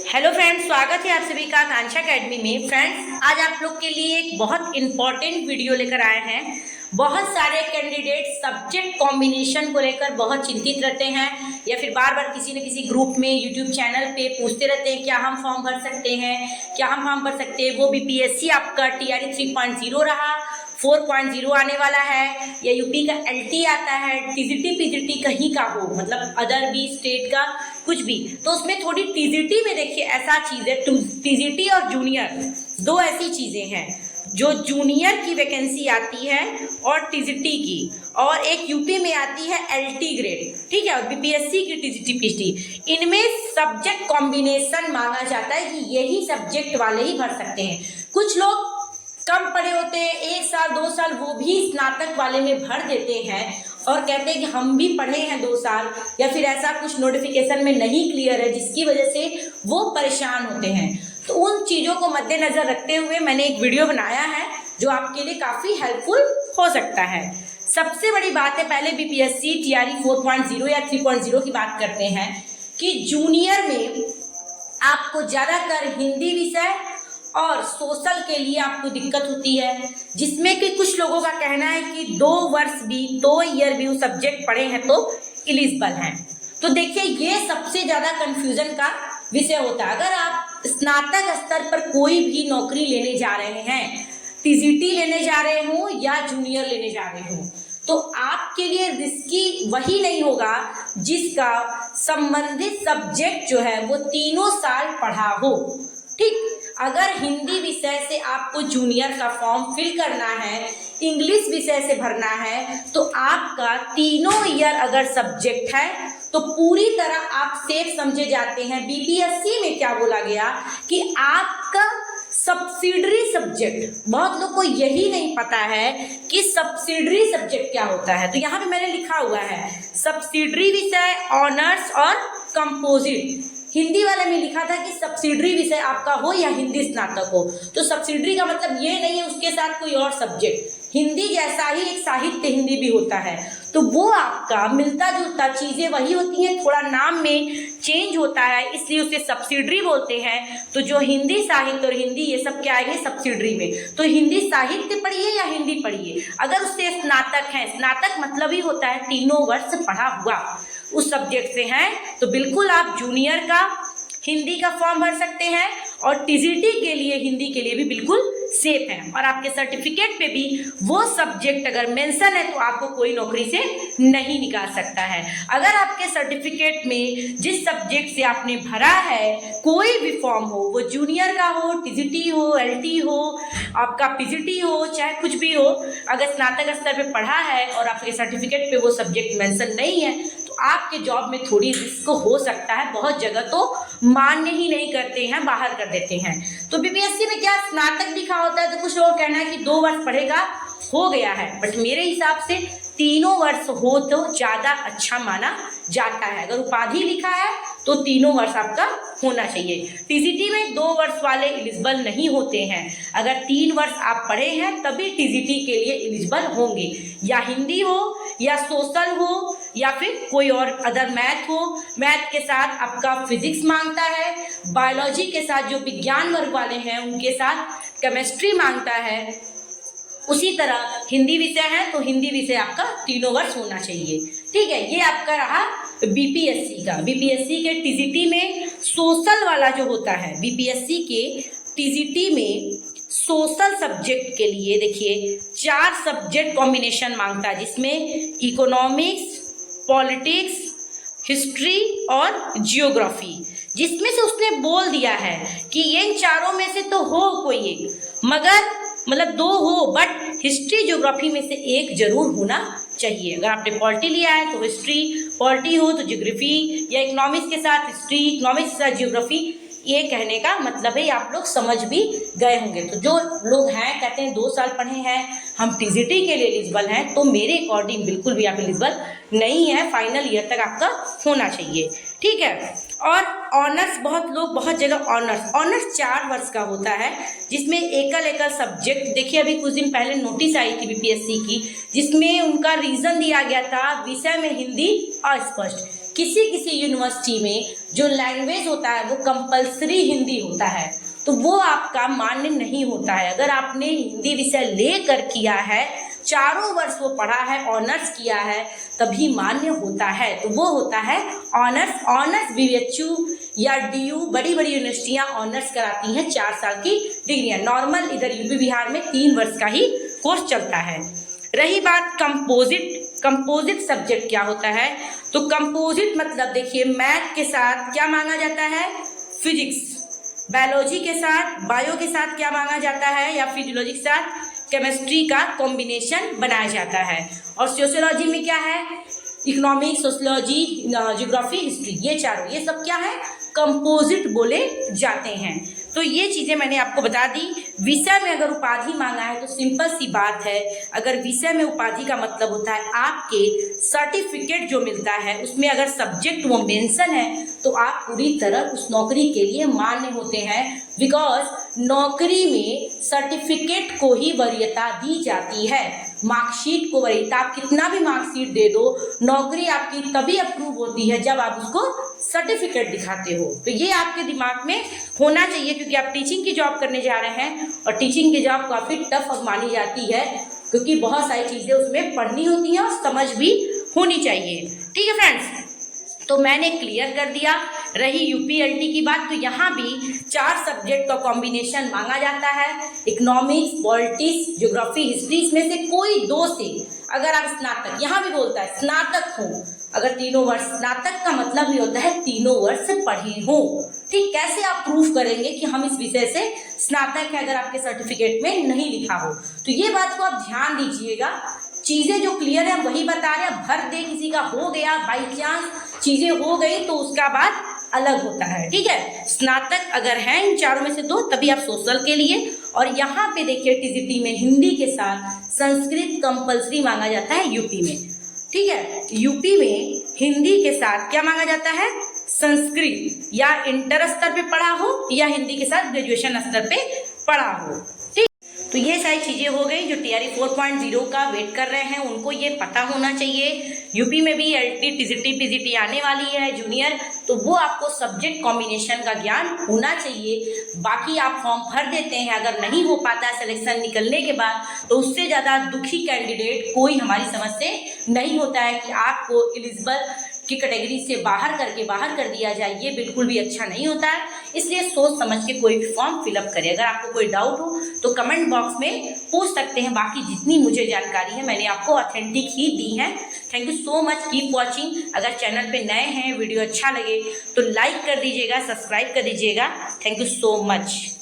Hello friends, स्वागत है आप सभी का आकांक्षा एकेडमी में। फ्रेंड्स, आज आप लोग के लिए एक बहुत इंपॉर्टेंट वीडियो लेकर आए हैं। बहुत सारे कैंडिडेट सब्जेक्ट कॉम्बिनेशन को लेकर बहुत चिंतित रहते हैं या फिर बार बार किसी न किसी ग्रुप में यूट्यूब चैनल पे पूछते रहते हैं क्या हम फॉर्म भर सकते हैं, क्या हम फॉर्म भर सकते हैं। वो बीपीएससी आपका टीआरई 3.0 रहा, 4.0 आने वाला है, या यूपी का एलटी आता है, टीजीटी पीजीटी कहीं का हो, मतलब अदर भी स्टेट का कुछ भी, तो उसमें थोड़ी टीजीटी में देखिए ऐसा चीज़ है, टीजीटी और जूनियर दो ऐसी चीज़ें हैं। जो जूनियर की वैकेंसी आती है और टीजीटी की, और एक यूपी में आती है एलटी ग्रेड, ठीक है, और बीपीएससी की टीजीटी पीजीटी, इनमें सब्जेक्ट कॉम्बिनेशन मांगा जाता है कि यही सब्जेक्ट वाले ही भर सकते हैं। कुछ लोग कम पढ़े होते हैं, 1 साल 2 साल, वो भी स्नातक वाले में भर देते हैं और कहते हैं कि हम भी पढ़े हैं 2 साल, या फिर ऐसा कुछ नोटिफिकेशन में नहीं क्लियर है जिसकी वजह से वो परेशान होते हैं। तो उन चीज़ों को मद्देनजर रखते हुए मैंने एक वीडियो बनाया है जो आपके लिए काफ़ी हेल्पफुल हो सकता है। सबसे बड़ी बात है, पहले बीपीएससी टीआरई 4.0 या 3.0 की बात करते हैं कि जूनियर में आपको ज़्यादातर हिंदी विषय और सोशल के लिए आपको दिक्कत होती है, जिसमें कि कुछ लोगों का कहना है कि 2 वर्ष भी 2 ईयर भी वो सब्जेक्ट पढ़े हैं तो एलिजिबल हैं। तो देखिए, ये सबसे ज़्यादा कंफ्यूजन का विषय होता है। अगर आप स्नातक स्तर पर कोई भी नौकरी लेने जा रहे हैं, टीजीटी लेने जा रहे हो या जूनियर लेने जा रहे हो, तो आपके लिए रिस्की वही नहीं होगा जिसका संबंधित सब्जेक्ट जो है वो 3 साल पढ़ा हो। ठीक, अगर हिंदी विषय से आपको जूनियर का फॉर्म फिल करना है, इंग्लिश विषय से भरना है, तो आपका 3 ईयर अगर सब्जेक्ट है तो पूरी तरह आप सेफ समझे जाते हैं। बीपीएससी में क्या बोला गया कि आपका सब्सिडरी सब्जेक्ट, बहुत लोग को यही नहीं पता है कि सब्सिडरी सब्जेक्ट क्या होता है। तो यहाँ पे मैंने लिखा हुआ है सब्सिडरी विषय, ऑनर्स और कंपोजिट। हिंदी वाले में लिखा था कि सब्सिडरी विषय आपका हो या हिंदी स्नातक हो। तो सब्सिडरी का मतलब ये नहीं है उसके साथ कोई और सब्जेक्ट, हिंदी जैसा ही एक साहित्य हिंदी भी होता है, तो वो आपका मिलता जुलता चीज़ें वही होती हैं, थोड़ा नाम में चेंज होता है, इसलिए उसे सब्सिडरी बोलते हैं। तो जो हिंदी साहित्य और हिंदी ये सब क्या आएंगे सब्सिडरी में। तो हिंदी साहित्य पढ़िए या हिंदी पढ़िए, अगर उससे स्नातक है, स्नातक मतलब ही होता है 3 वर्ष पढ़ा हुआ उस सब्जेक्ट से हैं, तो बिल्कुल आप जूनियर का हिंदी का फॉर्म भर सकते हैं और टीजीटी के लिए हिंदी के लिए भी बिल्कुल सेफ है। और आपके सर्टिफिकेट पे भी वो सब्जेक्ट अगर मेंशन है तो आपको कोई नौकरी से नहीं निकाल सकता है। अगर आपके सर्टिफिकेट में जिस सब्जेक्ट से आपने भरा है कोई भी फॉर्म हो, वो जूनियर का हो, टीजीटी हो, एलटी हो, आपका पीजीटी हो, चाहे कुछ भी हो, अगर स्नातक स्तर पे पढ़ा है और आपके सर्टिफिकेट पे वो सब्जेक्ट मेंशन नहीं है तो आपके जॉब में थोड़ी रिस्क हो सकता है। बहुत जगह तो मान्य ही नहीं करते हैं, बाहर कर देते हैं। तो बीपीएससी में क्या स्नातक लिखा होता है तो कुछ लोग कहना है कि 2 वर्ष पढ़ेगा हो गया है, बट मेरे हिसाब से 3 वर्ष हो तो ज़्यादा अच्छा माना जाता है। अगर उपाधि लिखा है तो 3 वर्ष आपका होना चाहिए। टीजीटी में 2 वर्ष वाले एलिजिबल नहीं होते हैं, अगर 3 वर्ष आप पढ़े हैं तभी टीजीटी के लिए एलिजिबल होंगे, या हिंदी हो या सोशल हो या फिर कोई और अदर मैथ हो, मैथ के साथ आपका फिजिक्स मांगता है, बायोलॉजी के साथ जो विज्ञान वर्ग वाले हैं उनके साथ केमिस्ट्री मांगता है, उसी तरह हिंदी विषय है तो हिंदी विषय आपका 3 वर्ष होना चाहिए। ठीक है, ये आपका रहा बीपीएससी का। बीपीएससी के टीजीटी में सोशल वाला जो होता है, बीपीएससी के टीजीटी में सोशल सब्जेक्ट के लिए देखिए 4 सब्जेक्ट कॉम्बिनेशन मांगता है, जिसमें इकोनॉमिक्स, पॉलिटिक्स, हिस्ट्री और जियोग्राफी, जिसमें से उसने बोल दिया है कि इन चारों में से तो हो कोई एक, मगर मतलब 2 हो, बट हिस्ट्री ज्योग्राफी में से एक जरूर होना चाहिए। अगर आपने पॉलिटी लिया है तो हिस्ट्री, पॉलिटी हो तो ज्योग्राफी, या इकोनॉमिक्स के साथ हिस्ट्री, इकोनॉमिक्स के साथ ज्योग्राफी। ये कहने का मतलब है आप लोग समझ भी गए होंगे। तो जो लोग हैं कहते हैं 2 साल पढ़े हैं हम टीजीटी के लिए एलिजिबल हैं, तो मेरे अकॉर्डिंग बिल्कुल भी आप एलिजिबल नहीं है, फाइनल ईयर तक आपका होना चाहिए। ठीक है, और ऑनर्स, बहुत लोग बहुत जगह ऑनर्स 4 वर्ष का होता है, जिसमें एकल सब्जेक्ट, देखिए अभी कुछ दिन पहले नोटिस आई थी बीपीएससी की, जिसमें उनका रीजन दिया गया था विषय में हिंदी अस्पष्ट। किसी किसी यूनिवर्सिटी में जो लैंग्वेज होता है वो कंपलसरी हिंदी होता है, तो वो आपका मान्य नहीं होता है। अगर आपने हिंदी विषय लेकर किया है, चारों वर्ष वो पढ़ा है, ऑनर्स किया है, तभी मान्य होता है। तो वो होता है ऑनर्स BHU या DU। बड़ी बड़ी यूनिवर्सिटियां ऑनर्स कराती हैं 4 साल की डिग्रियां। नॉर्मल इधर यूपी बिहार में 3 वर्ष का ही कोर्स चलता है। रही बात कंपोजिट सब्जेक्ट क्या होता है, तो कंपोजिट मतलब देखिए मैथ के साथ क्या मांगा जाता है, फिजिक्स, बायोलॉजी के साथ, बायो के साथ क्या मांगा जाता है, या फिजियोलॉजी के साथ केमिस्ट्री का कॉम्बिनेशन बनाया जाता है। और सोशियोलॉजी में क्या है, इकोनॉमिक्स, सोशियोलॉजी, ज्योग्राफी, हिस्ट्री, ये चारों, ये सब क्या है, कंपोजिट बोले जाते हैं। तो ये चीज़ें मैंने आपको बता दी। विषय में अगर उपाधि मांगा है तो सिंपल सी बात है, अगर विषय में उपाधि का मतलब होता है आपके सर्टिफिकेट जो मिलता है उसमें अगर सब्जेक्ट वो मेंशन है तो आप पूरी तरह उस नौकरी के लिए मान्य होते हैं। बिकॉज नौकरी में सर्टिफिकेट को ही वरीयता दी जाती है, मार्कशीट को वरीयता। आप कितना भी मार्कशीट दे दो, नौकरी आपकी तभी अप्रूव होती है जब आप उसको सर्टिफिकेट दिखाते हो। तो ये आपके दिमाग में होना चाहिए, क्योंकि आप टीचिंग की जॉब करने जा रहे हैं और टीचिंग की जॉब काफ़ी टफ अब मानी जाती है, क्योंकि बहुत सारी चीज़ें उसमें पढ़नी होती हैं और समझ भी होनी चाहिए। ठीक है फ्रेंड्स, तो मैंने क्लियर कर दिया। रही UPLT की बात, तो यहाँ भी 4 सब्जेक्ट का कॉम्बिनेशन मांगा जाता है, इकोनॉमिक्स, पॉलिटिक्स, ज्योग्राफी, हिस्ट्री। इसमें से कोई 2 से अगर आप स्नातक, यहाँ भी बोलता है स्नातक हो, अगर 3 वर्ष, स्नातक का मतलब ही होता है 3 वर्ष पढ़े हो। ठीक, कैसे आप प्रूफ करेंगे कि हम इस विषय से स्नातक है अगर आपके सर्टिफिकेट में नहीं लिखा हो। तो ये बात को आप ध्यान दीजिएगा। चीज़ें जो क्लियर है वही बता रहे हैं। भर दे किसी का हो गया, बाई चांस चीज़ें हो गई तो उसका बात अलग होता है। ठीक है, स्नातक अगर हैं इन चारों में से 2 तभी आप सोशल के लिए। और यहाँ पे देखिए TGT में हिंदी के साथ संस्कृत कंपलसरी मांगा जाता है यूपी में। ठीक है, यूपी में हिंदी के साथ क्या मांगा जाता है, संस्कृत, या इंटर स्तर पे पढ़ा हो या हिंदी के साथ ग्रेजुएशन स्तर पे पढ़ा हो। ठीक, तो ये सारी चीज़ें हो गई। जो TRE 4.0 का वेट कर रहे हैं उनको ये पता होना चाहिए। यूपी में भी LT, TGT, PGT आने वाली है जूनियर, तो वो आपको सब्जेक्ट कॉम्बिनेशन का ज्ञान होना चाहिए। बाकी आप फॉर्म भर देते हैं, अगर नहीं हो पाता है सिलेक्शन निकलने के बाद, तो उससे ज़्यादा दुखी कैंडिडेट कोई हमारी समझ से नहीं होता है कि आपको एलिजिबल की कैटेगरी से बाहर कर दिया जाए। ये बिल्कुल भी अच्छा नहीं होता है, इसलिए सोच समझ के कोई भी फॉर्म फिलअप करें। अगर आपको कोई डाउट हो तो कमेंट बॉक्स में पूछ सकते हैं। बाकी जितनी मुझे जानकारी है मैंने आपको ऑथेंटिक ही दी है। Thank you so much, keep watching. अगर चैनल पे नए हैं, वीडियो अच्छा लगे तो लाइक कर दीजिएगा, सब्सक्राइब कर दीजिएगा। Thank you so much.